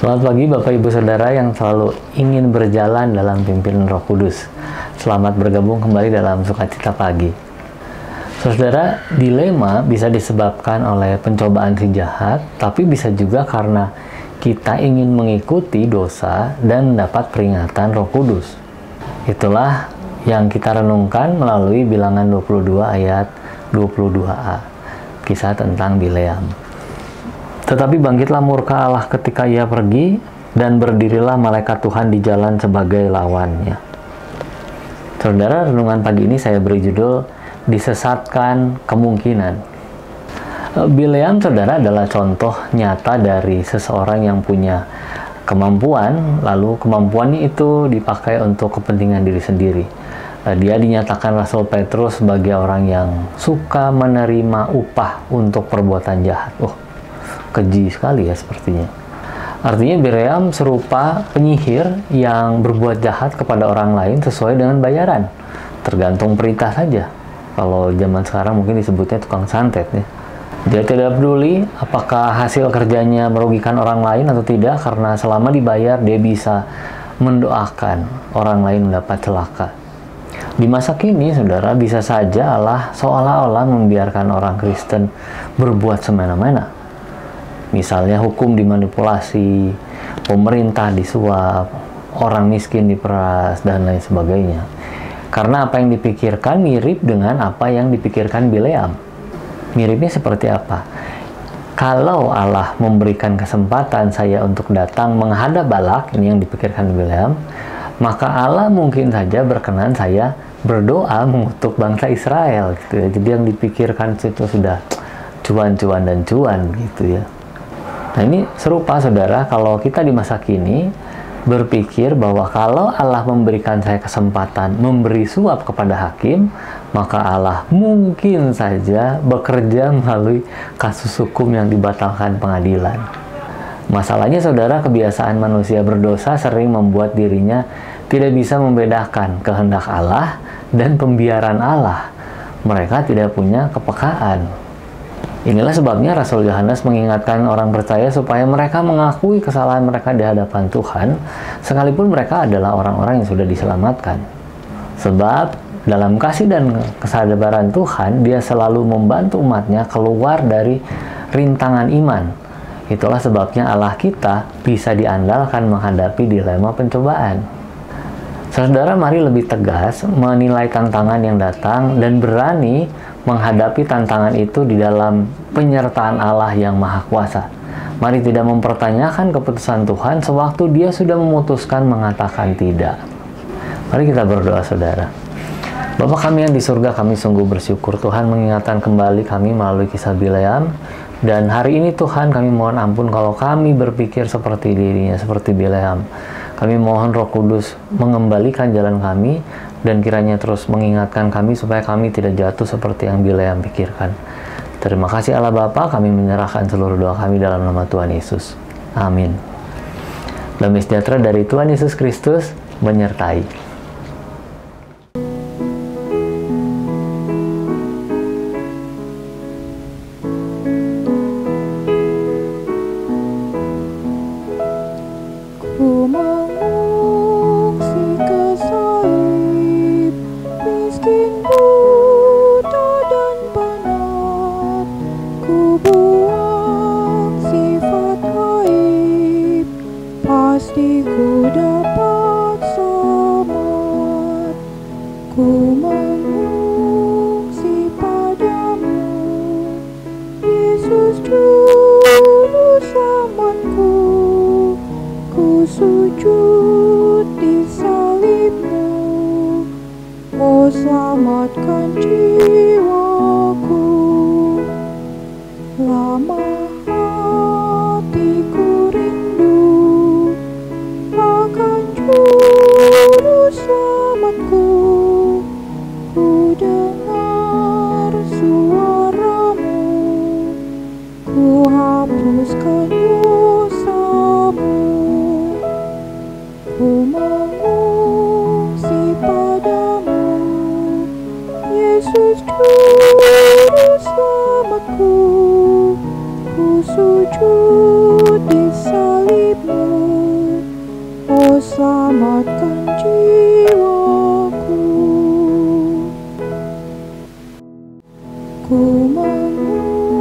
Selamat pagi Bapak Ibu Saudara yang selalu ingin berjalan dalam pimpinan Roh Kudus. Selamat bergabung kembali dalam Sukacita Pagi. Saudara, dilema bisa disebabkan oleh pencobaan si jahat, tapi bisa juga karena kita ingin mengikuti dosa dan mendapat peringatan Roh Kudus. Itulah yang kita renungkan melalui bilangan 22 ayat 22a, kisah tentang Bileam. Tetapi bangkitlah murka Allah ketika ia pergi, dan berdirilah malaikat Tuhan di jalan sebagai lawannya. Saudara, renungan pagi ini saya beri judul, Disesatkan Kemungkinan. Bileam, saudara, adalah contoh nyata dari seseorang yang punya kemampuan, lalu kemampuannya itu dipakai untuk kepentingan diri sendiri. Dia dinyatakan Rasul Petrus sebagai orang yang suka menerima upah untuk perbuatan jahat. Keji sekali ya sepertinya. Artinya Bileam serupa penyihir yang berbuat jahat kepada orang lain sesuai dengan bayaran. Tergantung perintah saja. Kalau zaman sekarang mungkin disebutnya tukang santet ya. Dia tidak peduli apakah hasil kerjanya merugikan orang lain atau tidak, karena selama dibayar dia bisa mendoakan orang lain mendapat celaka. Di masa kini, saudara, bisa saja Allah seolah-olah membiarkan orang Kristen berbuat semena-mena. Misalnya hukum dimanipulasi, pemerintah disuap, orang miskin diperas, dan lain sebagainya. Karena apa yang dipikirkan mirip dengan apa yang dipikirkan Bileam. Miripnya seperti apa? Kalau Allah memberikan kesempatan saya untuk datang menghadap Balak, ini yang dipikirkan Bileam, maka Allah mungkin saja berkenan saya berdoa mengutuk bangsa Israel. Gitu ya. Jadi yang dipikirkan itu sudah cuan-cuan dan cuan gitu ya. Nah, ini serupa, saudara, kalau kita di masa kini berpikir bahwa kalau Allah memberikan saya kesempatan memberi suap kepada hakim, maka Allah mungkin saja bekerja melalui kasus hukum yang dibatalkan pengadilan. Masalahnya, saudara, kebiasaan manusia berdosa sering membuat dirinya tidak bisa membedakan kehendak Allah dan pembiaran Allah. Mereka tidak punya kepekaan. Inilah sebabnya Rasul Yohanes mengingatkan orang percaya supaya mereka mengakui kesalahan mereka di hadapan Tuhan, sekalipun mereka adalah orang-orang yang sudah diselamatkan. Sebab dalam kasih dan kesabaran Tuhan, Dia selalu membantu umatnya keluar dari rintangan iman. Itulah sebabnya Allah kita bisa diandalkan menghadapi dilema pencobaan. Saudara, mari lebih tegas menilai tantangan yang datang dan berani menghadapi tantangan itu di dalam penyertaan Allah yang Maha Kuasa. Mari tidak mempertanyakan keputusan Tuhan sewaktu Dia sudah memutuskan mengatakan tidak. Mari kita berdoa, saudara. Bapa kami yang di surga, kami sungguh bersyukur Tuhan mengingatkan kembali kami melalui kisah Bileam. Dan hari ini Tuhan, kami mohon ampun kalau kami berpikir seperti dirinya, seperti Bileam. Kami mohon Roh Kudus mengembalikan jalan kami, dan kiranya terus mengingatkan kami supaya kami tidak jatuh seperti yang Bileam pikirkan. Terima kasih Allah Bapa, kami menyerahkan seluruh doa kami dalam nama Tuhan Yesus. Amin. Damai sejahtera dari Tuhan Yesus Kristus menyertai. Pasti ku dapat selamat, ku mengungsi padamu, Yesus Juru Selamatku. Ku sujud di salibmu, oh selamatkan jiwaku. Lama hatiku rindu akan Juru Selamatku. Ku dengar suaramu, ku hapuskan dosamu. Ku mengungsi padamu, Yesus Juru Selamatku. Ku sujud di salib salibmu, oh selamatkan jiwaku. Ku mengucap